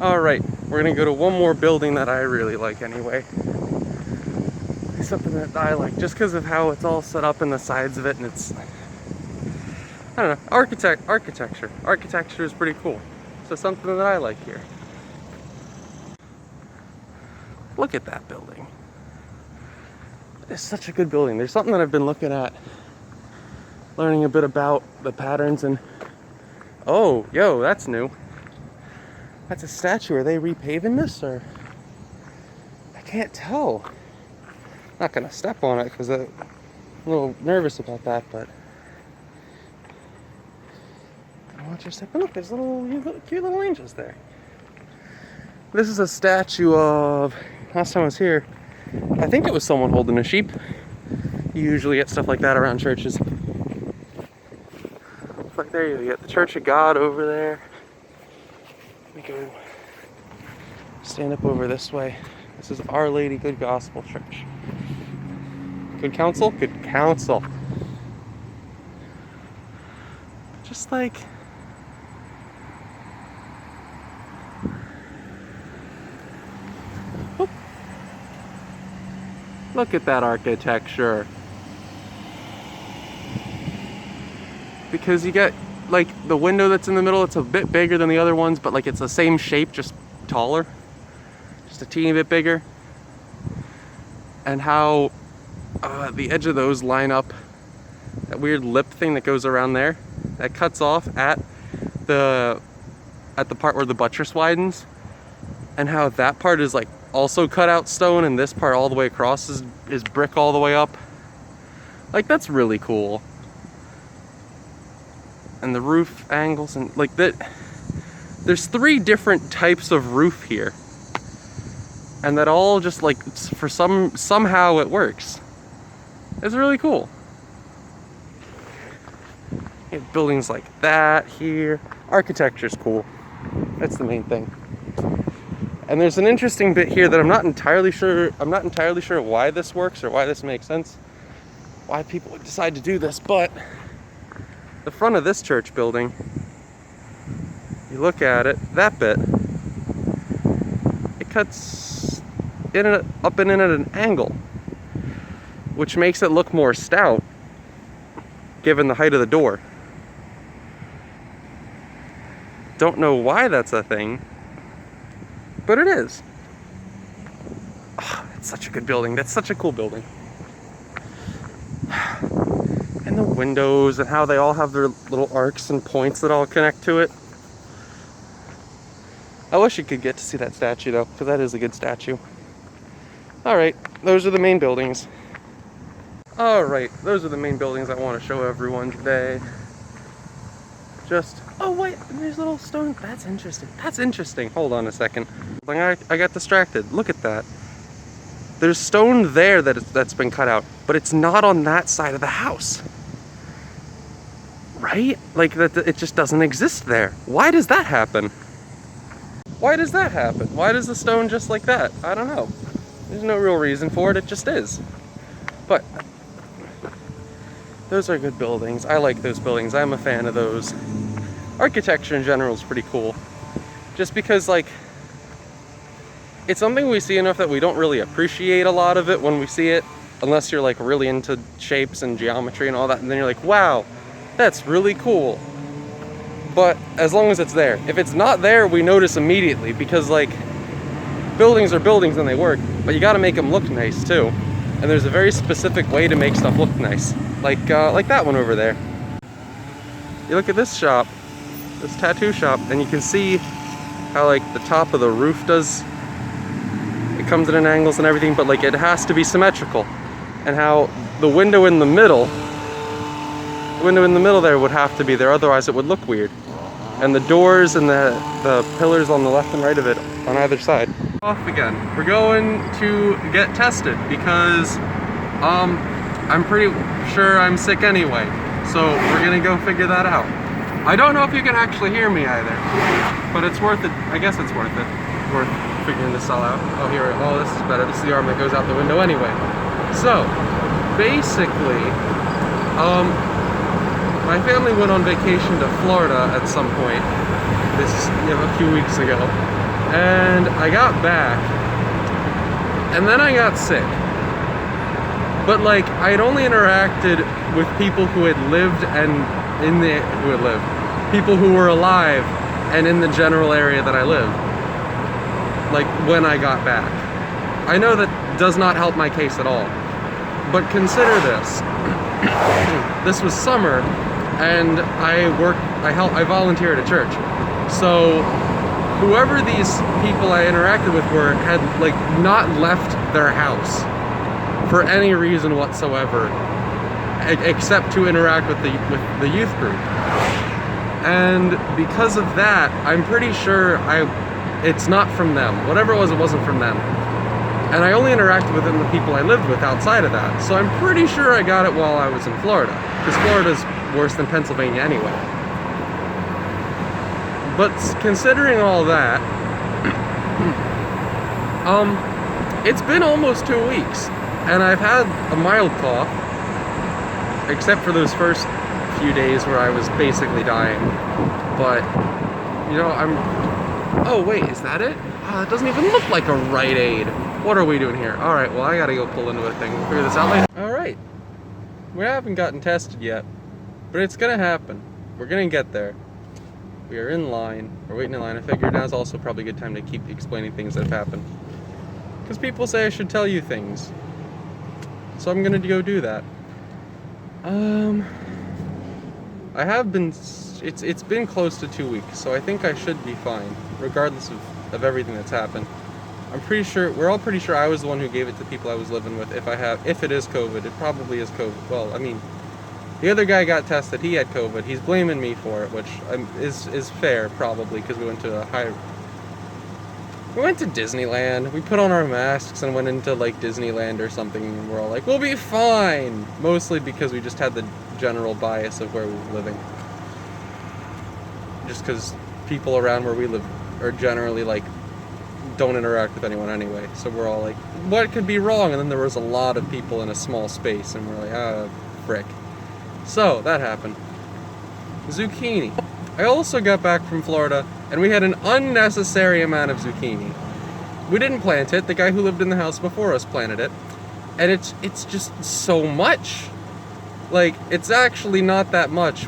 Alright, we're gonna go to one more building that I really like anyway. Something that I like just because of how it's all set up in the sides of it, and it's, I don't know, architecture. Architecture is pretty cool. So something that I like here. Look at that building. It's such a good building. There's something that I've been looking at, learning a bit about the patterns, and oh, yo, that's new. That's a statue. Are they repaving this, or? I can't tell. Not gonna step on it because I'm a little nervous about that, but watch your step. And look, there's cute little angels there. This is a statue of, last time I was here, I think it was someone holding a sheep. You usually get stuff like that around churches. Like there you get the Church of God over there. Let me go stand up over this way. This is Our Lady Good Gospel Church. Good counsel? Good counsel. Just like, oh. Look at that architecture. Because you get like the window that's in the middle, it's a bit bigger than the other ones, but like it's the same shape, just taller. Just a teeny bit bigger. And how the edge of those line up, that weird lip thing that goes around there, that cuts off at the part where the buttress widens, and how that part is like also cut out stone, and this part all the way across is brick all the way up. Like, that's really cool. And the roof angles, and like that, there's 3 different types of roof here, and that all just like for somehow it works. It's really cool. You have buildings like that here. Architecture's cool. That's the main thing. And there's an interesting bit here that I'm not entirely sure why this works or why this makes sense, why people would decide to do this, but the front of this church building, you look at it, that bit, it cuts up and in at an angle, which makes it look more stout, given the height of the door. Don't know why that's a thing, but it is. Oh, it's such a good building. That's such a cool building. And the windows and how they all have their little arcs and points that all connect to it. I wish you could get to see that statue though, because that is a good statue. Alright, those are the main buildings. Alright, those are the main buildings I want to show everyone today. Just, oh wait, there's little stone, that's interesting. That's interesting. Hold on a second. I got distracted. Look at that. There's stone there that's been cut out, but it's not on that side of the house. Right? Like, it just doesn't exist there. Why does that happen? Why does that happen? Why does the stone just like that? I don't know. There's no real reason for it, it just is. But those are good buildings. I like those buildings. I'm a fan of those. Architecture in general is pretty cool. Just because, like, it's something we see enough that we don't really appreciate a lot of it when we see it, unless you're like really into shapes and geometry and all that, and then you're like, wow, that's really cool. But as long as it's there. If it's not there, we notice immediately, because like, buildings are buildings and they work, but you gotta make them look nice too. And there's a very specific way to make stuff look nice. Like that one over there. You look at this shop, this tattoo shop, and you can see how like the top of the roof does, it comes in an angles and everything, but like it has to be symmetrical. And how the window in the middle there would have to be there, otherwise it would look weird. And the doors and the pillars on the left and right of it on either side. Off again. We're going to get tested because I'm pretty sure I'm sick anyway. So we're gonna go figure that out. I don't know if you can actually hear me either, but it's worth it. I guess it's worth it. Worth figuring this all out. Oh, here. Oh, this is better. This is the arm that goes out the window anyway. So basically, my family went on vacation to Florida at some point a few weeks ago, And I got back, and then I got sick. But like, I had only interacted with people who had lived people who were alive and in the general area that I lived, like when I got back. I know that does not help my case at all, but consider this. This was summer, and I volunteered at a church. So whoever these people I interacted with were had like not left their house for any reason whatsoever, except to interact with the youth group. And because of that, I'm pretty sure it's not from them. Whatever it wasn't from them. And I only interacted with the people I lived with outside of that. So I'm pretty sure I got it while I was in Florida, because Florida's worse than Pennsylvania anyway. But considering all that, it's been almost 2 weeks, and I've had a mild cough, except for those first few days where I was basically dying. But, you know, oh wait, is that it? Oh, it doesn't even look like a Rite Aid. What are we doing here? Alright, well I gotta go pull into a thing. We'll figure this out later. Alright. We haven't gotten tested yet, but it's gonna happen. We're gonna get there. We are in line. We're waiting in line. I figured now's also probably a good time to keep explaining things that have happened. Because people say I should tell you things. So I'm gonna go do that. I have been, it's been close to 2 weeks, so I think I should be fine, regardless of everything that's happened. I'm pretty sure, we're all pretty sure I was the one who gave it to people I was living with. If it is COVID, it probably is COVID. Well, I mean, the other guy got tested, he had COVID. He's blaming me for it, which is fair, probably, because we went to Disneyland. We put on our masks and went into, like, Disneyland or something, and we're all like, we'll be fine! Mostly because we just had the general bias of where we were living. Just because people around where we live are generally, like, don't interact with anyone anyway. So we're all like, what could be wrong? And then there was a lot of people in a small space, and we're like, ah, frick. So, that happened. Zucchini. I also got back from Florida, and we had an unnecessary amount of zucchini. We didn't plant it. The guy who lived in the house before us planted it. And it's just so much. Like, it's actually not that much,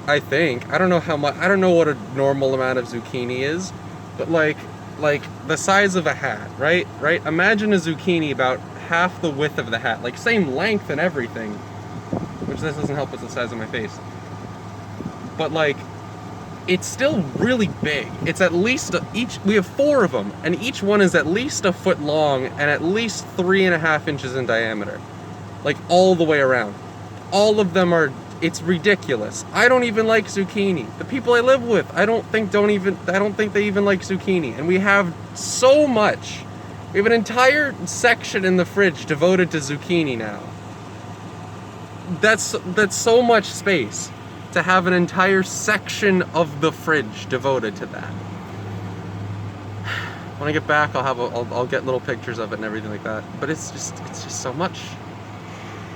I think. I don't know how much, I don't know what a normal amount of zucchini is, but like the size of a hat, right? Imagine a zucchini about half the width of the hat, like same length and everything, which this doesn't help with the size of my face. But like, it's still really big. It's at least we have 4 of them, and each one is at least a foot long and at least 3.5 inches in diameter, like all the way around. All of them are. It's ridiculous. I don't even like zucchini. The people I live with, I don't think they even like zucchini. And we have so much. We have an entire section in the fridge devoted to zucchini now. That's so much space to have an entire section of the fridge devoted to that. When I get back, I'll get little pictures of it and everything like that. But it's just so much.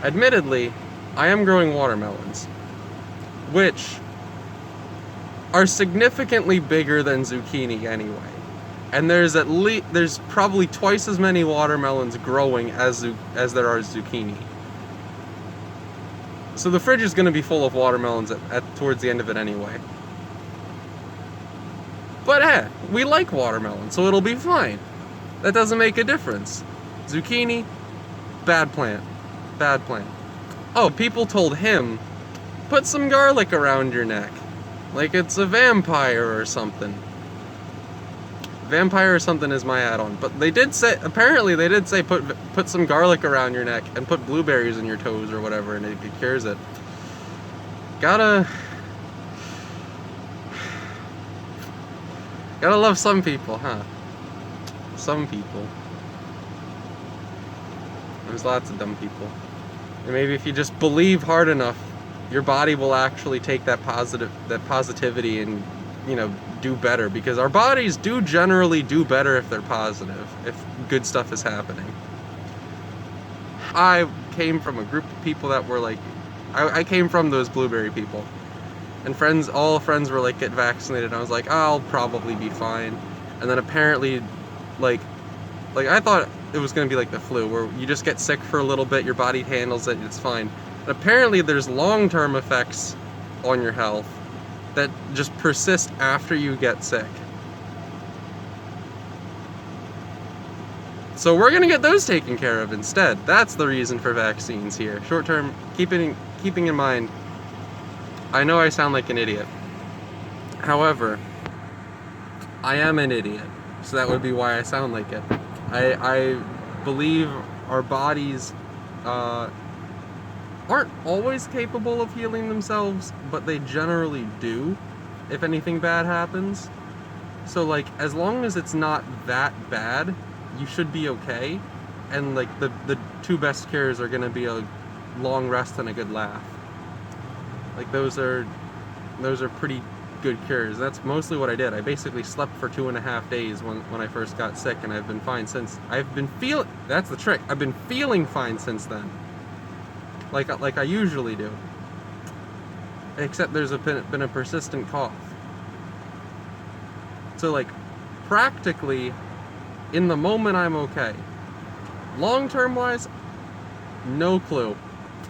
Admittedly, I am growing watermelons, which are significantly bigger than zucchini anyway. And there's probably twice as many watermelons growing as there are zucchini. So the fridge is going to be full of watermelons towards the end of it anyway. But we like watermelon, so it'll be fine. That doesn't make a difference. Zucchini, bad plant. Bad plant. Oh, people told him, put some garlic around your neck. Like it's a vampire or something. Vampire or something is my add-on. But apparently they did say put some garlic around your neck and put blueberries in your toes or whatever, and it cures it. Gotta love some people, huh? Some people. There's lots of dumb people. And maybe if you just believe hard enough, your body will actually take that positivity and, you know, do better. Because our bodies do generally do better if they're positive, if good stuff is happening. I came from a group of people that were like, I came from those blueberry people. And all friends were like, get vaccinated. And I was like, I'll probably be fine. And then apparently, like I thought it was going to be like the flu, where you just get sick for a little bit, your body handles it, it's fine. And apparently there's long-term effects on your health that just persist after you get sick. So we're going to get those taken care of instead. That's the reason for vaccines here. Short-term, keeping in mind, I know I sound like an idiot. However, I am an idiot, so that would be why I sound like it. I believe our bodies aren't always capable of healing themselves, but they generally do if anything bad happens. So like, as long as it's not that bad, you should be okay. And like the two best cures are gonna be a long rest and a good laugh. Like those are pretty good cures. That's mostly what I did. I basically slept for 2.5 days when I first got sick, and I've been fine since. That's the trick. I've been feeling fine since then. Like I usually do. Except there's been a persistent cough. So like, practically, in the moment I'm okay. Long term wise, no clue.